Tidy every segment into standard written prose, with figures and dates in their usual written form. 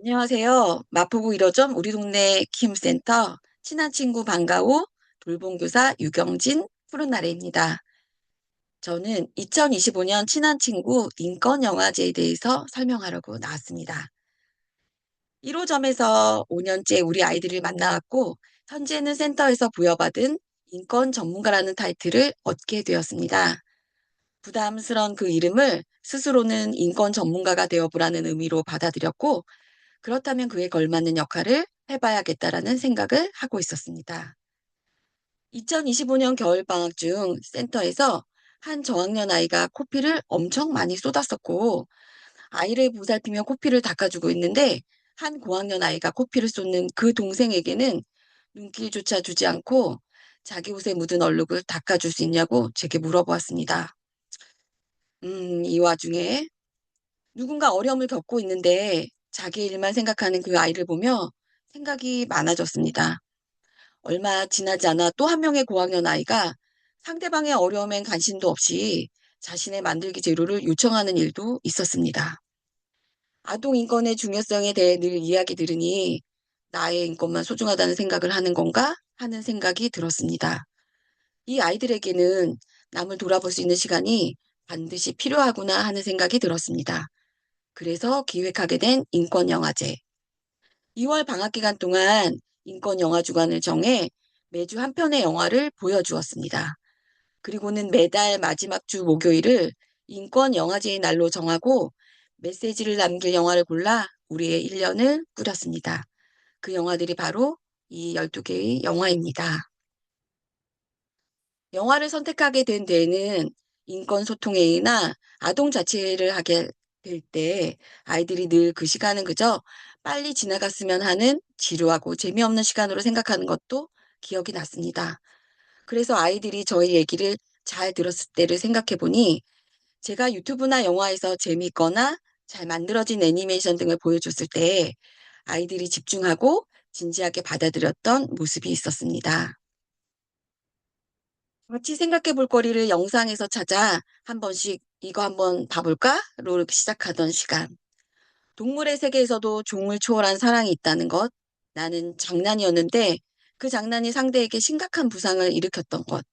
안녕하세요. 마포구 1호점 우리 동네 킴센터 친한 친구 반가워 돌봄교사 유경진 푸른 나래입니다. 저는 2025년 친한 친구 인권 영화제에 대해서 설명하려고 나왔습니다. 1호점에서 5년째 우리 아이들을 만나왔고 현재는 센터에서 부여받은 인권 전문가라는 타이틀을 얻게 되었습니다. 부담스런 그 이름을 스스로는 인권 전문가가 되어보라는 의미로 받아들였고 그렇다면 그에 걸맞는 역할을 해봐야겠다라는 생각을 하고 있었습니다. 2025년 겨울방학 중 센터에서 한 저학년 아이가 코피를 엄청 많이 쏟았었고, 아이를 보살피며 코피를 닦아주고 있는데, 한 고학년 아이가 코피를 쏟는 그 동생에게는 눈길조차 주지 않고 자기 옷에 묻은 얼룩을 닦아줄 수 있냐고 제게 물어보았습니다. 이 와중에 누군가 어려움을 겪고 있는데 자기 일만 생각하는 그 아이를 보며 생각이 많아졌습니다. 얼마 지나지 않아 또 한 명의 고학년 아이가 상대방의 어려움엔 관심도 없이 자신의 만들기 재료를 요청하는 일도 있었습니다. 아동 인권의 중요성에 대해 늘 이야기 들으니 나의 인권만 소중하다는 생각을 하는 건가 하는 생각이 들었습니다. 이 아이들에게는 남을 돌아볼 수 있는 시간이 반드시 필요하구나 하는 생각이 들었습니다. 그래서 기획하게 된 인권영화제. 2월 방학 기간 동안 인권영화 주간을 정해 매주 한 편의 영화를 보여주었습니다. 그리고는 매달 마지막 주 목요일을 인권영화제의 날로 정하고 메시지를 남길 영화를 골라 우리의 1년을 꾸렸습니다. 그 영화들이 바로 이 12개의 영화입니다. 영화를 선택하게 된 데에는 인권 소통회의나 아동 자체를 하게 될 때 아이들이 늘 그 시간은 그저 빨리 지나갔으면 하는 지루하고 재미없는 시간으로 생각하는 것도 기억이 났습니다. 그래서 아이들이 저희 얘기를 잘 들었을 때를 생각해 보니 제가 유튜브나 영화에서 재미있거나 잘 만들어진 애니메이션 등을 보여줬을 때 아이들이 집중하고 진지하게 받아들였던 모습이 있었습니다. 같이 생각해 볼 거리를 영상에서 찾아 한 번씩 "이거 한번 봐 볼까?"로 이렇게 시작하던 시간. 동물의 세계에서도 종을 초월한 사랑이 있다는 것. 나는 장난이었는데 그 장난이 상대에게 심각한 부상을 일으켰던 것.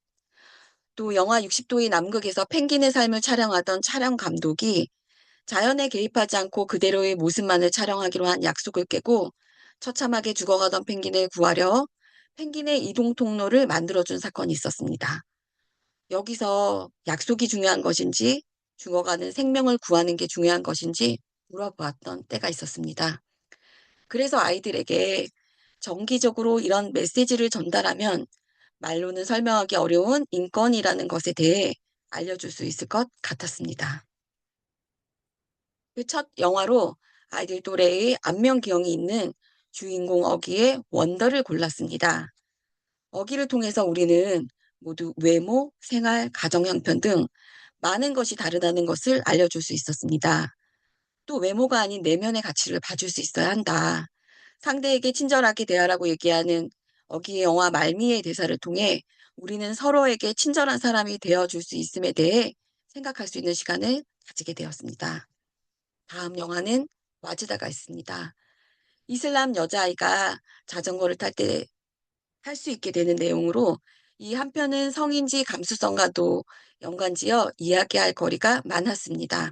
또 영화 60도의 남극에서 펭귄의 삶을 촬영하던 촬영 감독이 자연에 개입하지 않고 그대로의 모습만을 촬영하기로 한 약속을 깨고 처참하게 죽어가던 펭귄을 구하려 펭귄의 이동 통로를 만들어준 사건이 있었습니다. 여기서 약속이 중요한 것인지 죽어가는 생명을 구하는 게 중요한 것인지 물어보았던 때가 있었습니다. 그래서 아이들에게 정기적으로 이런 메시지를 전달하면 말로는 설명하기 어려운 인권이라는 것에 대해 알려줄 수 있을 것 같았습니다. 그 첫 영화로 아이들 또래의 안면 기억이 있는 주인공 어기의 원더를 골랐습니다. 어기를 통해서 우리는 모두 외모, 생활, 가정 형편 등 많은 것이 다르다는 것을 알려줄 수 있었습니다. 또 외모가 아닌 내면의 가치를 봐줄 수 있어야 한다. 상대에게 친절하게 대하라고 얘기하는 어기의 영화 말미의 대사를 통해 우리는 서로에게 친절한 사람이 되어줄 수 있음에 대해 생각할 수 있는 시간을 가지게 되었습니다. 다음 영화는 와즈다가 있습니다. 이슬람 여자아이가 자전거를 탈 때 할 수 있게 되는 내용으로 이 한편은 성인지 감수성과도 연관지어 이야기할 거리가 많았습니다.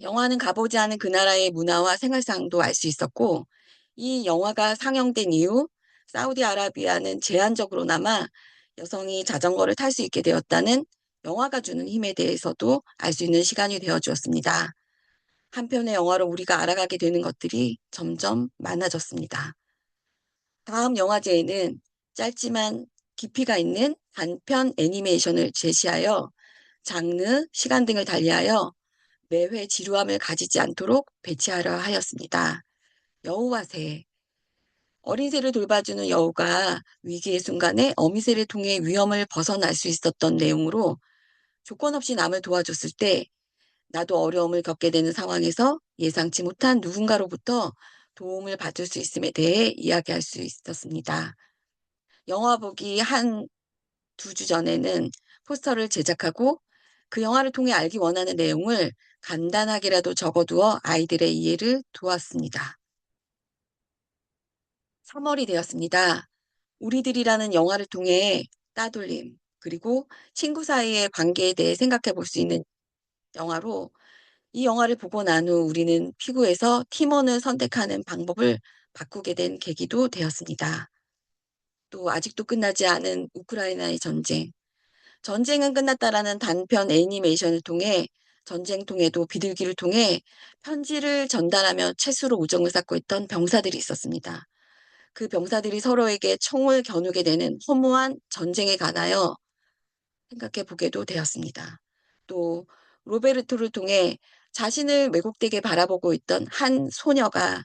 영화는 가보지 않은 그 나라의 문화와 생활상도 알 수 있었고, 이 영화가 상영된 이후 사우디아라비아는 제한적으로나마 여성이 자전거를 탈 수 있게 되었다는 영화가 주는 힘에 대해서도 알 수 있는 시간이 되어 주었습니다. 한편의 영화로 우리가 알아가게 되는 것들이 점점 많아졌습니다. 다음 영화제에는 짧지만 깊이가 있는 단편 애니메이션을 제시하여 장르, 시간 등을 달리하여 매회 지루함을 가지지 않도록 배치하려 하였습니다. 여우와 새. 어린 새를 돌봐주는 여우가 위기의 순간에 어미새를 통해 위험을 벗어날 수 있었던 내용으로 조건 없이 남을 도와줬을 때 나도 어려움을 겪게 되는 상황에서 예상치 못한 누군가로부터 도움을 받을 수 있음에 대해 이야기할 수 있었습니다. 영화 보기 한 2주 전에는 포스터를 제작하고 그 영화를 통해 알기 원하는 내용을 간단하게라도 적어두어 아이들의 이해를 도왔습니다. 3월이 되었습니다. 우리들이라는 영화를 통해 따돌림, 그리고 친구 사이의 관계에 대해 생각해 볼 수 있는 영화로, 이 영화를 보고 난 후 우리는 피구에서 팀원을 선택하는 방법을 바꾸게 된 계기도 되었습니다. 또 아직도 끝나지 않은 우크라이나의 전쟁. 전쟁은 끝났다라는 단편 애니메이션을 통해 전쟁통에도 비둘기를 통해 편지를 전달하며 채수로 우정을 쌓고 있던 병사들이 있었습니다. 그 병사들이 서로에게 총을 겨누게 되는 허무한 전쟁에 관하여 생각해 보게도 되었습니다. 또 로베르토를 통해 자신을 왜곡되게 바라보고 있던 한 소녀가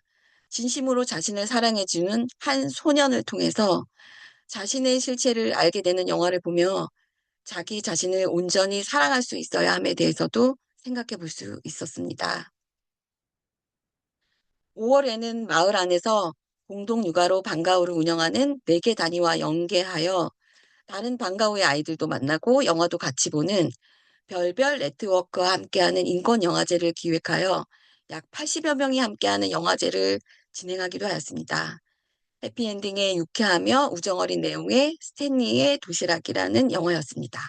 진심으로 자신을 사랑해 주는 한 소년을 통해서 자신의 실체를 알게 되는 영화를 보며 자기 자신을 온전히 사랑할 수 있어야 함에 대해서도 생각해 볼 수 있었습니다. 5월에는 마을 안에서 공동 육아로 방과후를 운영하는 4개 단위와 연계하여 다른 방과후의 아이들도 만나고 영화도 같이 보는 별별 네트워크와 함께하는 인권 영화제를 기획하여 약 80여 명이 함께하는 영화제를 진행하기도 하였습니다. 해피엔딩에 유쾌하며 우정 어린 내용의 스탠리의 도시락이라는 영화였습니다.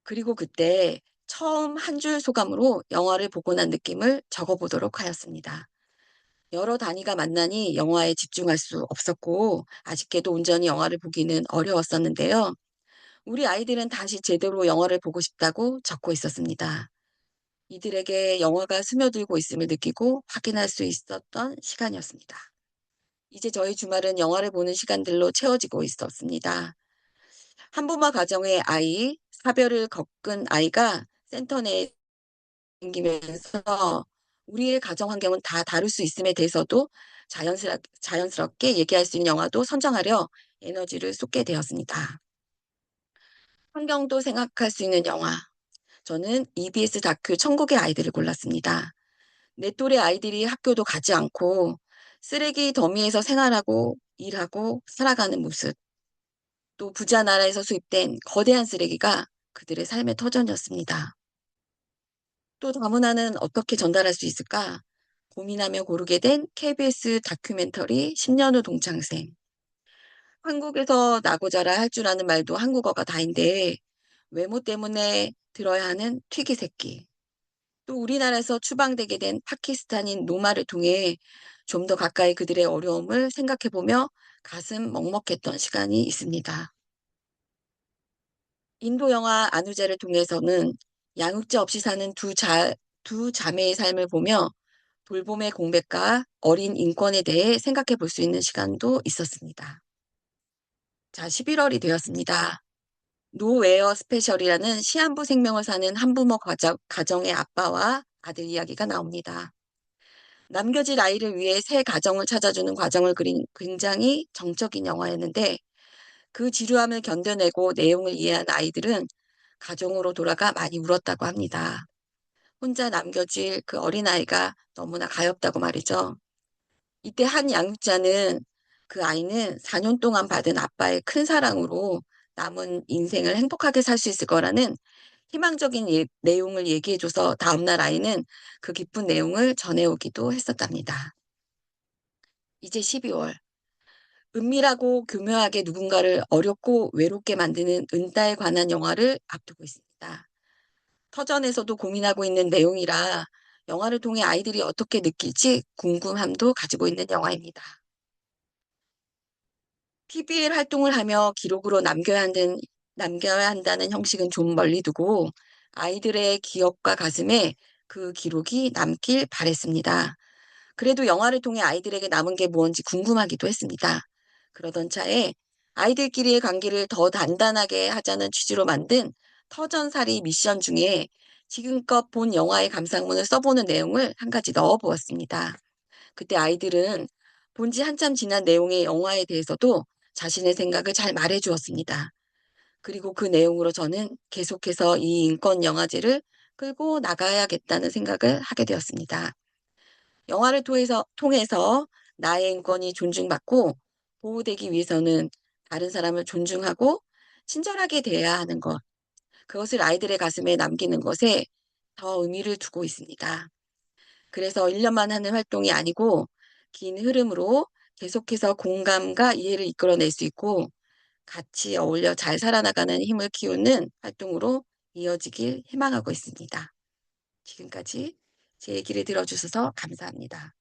그리고 그때 처음 한 줄 소감으로 영화를 보고 난 느낌을 적어보도록 하였습니다. 여러 단위가 만나니 영화에 집중할 수 없었고 아쉽게도 온전히 영화를 보기는 어려웠었는데요. 우리 아이들은 다시 제대로 영화를 보고 싶다고 적고 있었습니다. 이들에게 영화가 스며들고 있음을 느끼고 확인할 수 있었던 시간이었습니다. 이제 저희 주말은 영화를 보는 시간들로 채워지고 있었습니다. 한부모 가정의 아이, 사별을 겪은 아이가 센터 내에 생기면서 우리의 가정 환경은 다 다를 수 있음에 대해서도 자연스럽게 얘기할 수 있는 영화도 선정하려 에너지를 쏟게 되었습니다. 환경도 생각할 수 있는 영화. 저는 EBS 다큐 천국의 아이들을 골랐습니다. 내 또래 아이들이 학교도 가지 않고 쓰레기 더미에서 생활하고 일하고 살아가는 모습, 또 부자 나라에서 수입된 거대한 쓰레기가 그들의 삶의 터전이었습니다. 또 다문화는 어떻게 전달할 수 있을까? 고민하며 고르게 된 KBS 다큐멘터리 10년 후 동창생. 한국에서 나고 자라 할 줄 아는 말도 한국어가 다인데 외모 때문에 들어야 하는 튀기 새끼. 또 우리나라에서 추방되게 된 파키스탄인 노마를 통해 좀 더 가까이 그들의 어려움을 생각해 보며 가슴 먹먹했던 시간이 있습니다. 인도 영화 아누제를 통해서는 양육자 없이 사는 두 자매의 삶을 보며 돌봄의 공백과 어린 인권에 대해 생각해 볼 수 있는 시간도 있었습니다. 자, 11월이 되었습니다. 노웨어 스페셜이라는 시한부 생명을 사는 한부모 가정의 아빠와 아들 이야기가 나옵니다. 남겨질 아이를 위해 새 가정을 찾아주는 과정을 그린 굉장히 정적인 영화였는데 그 지루함을 견뎌내고 내용을 이해한 아이들은 가정으로 돌아가 많이 울었다고 합니다. 혼자 남겨질 그 어린아이가 너무나 가엾다고 말이죠. 이때 한 양육자는 그 아이는 4년 동안 받은 아빠의 큰 사랑으로 남은 인생을 행복하게 살 수 있을 거라는 희망적인 내용을 얘기해줘서 다음날 아이는 그 기쁜 내용을 전해오기도 했었답니다. 이제 12월. 은밀하고 교묘하게 누군가를 어렵고 외롭게 만드는 은따에 관한 영화를 앞두고 있습니다. 터전에서도 고민하고 있는 내용이라 영화를 통해 아이들이 어떻게 느낄지 궁금함도 가지고 있는 영화입니다. PBL 활동을 하며 기록으로 남겨야 한다는 형식은 좀 멀리 두고 아이들의 기억과 가슴에 그 기록이 남길 바랬습니다. 그래도 영화를 통해 아이들에게 남은 게 무언지 궁금하기도 했습니다. 그러던 차에 아이들끼리의 관계를 더 단단하게 하자는 취지로 만든 터전살이 미션 중에 지금껏 본 영화의 감상문을 써보는 내용을 한 가지 넣어 보았습니다. 그때 아이들은 본지 한참 지난 내용의 영화에 대해서도 자신의 생각을 잘 말해 주었습니다. 그리고 그 내용으로 저는 계속해서 이 인권 영화제를 끌고 나가야겠다는 생각을 하게 되었습니다. 영화를 통해서 나의 인권이 존중받고 보호되기 위해서는 다른 사람을 존중하고 친절하게 대해야 하는 것. 그것을 아이들의 가슴에 남기는 것에 더 의미를 두고 있습니다. 그래서 1년만 하는 활동이 아니고 긴 흐름으로 계속해서 공감과 이해를 이끌어낼 수 있고 같이 어울려 잘 살아나가는 힘을 키우는 활동으로 이어지길 희망하고 있습니다. 지금까지 제 얘기를 들어주셔서 감사합니다.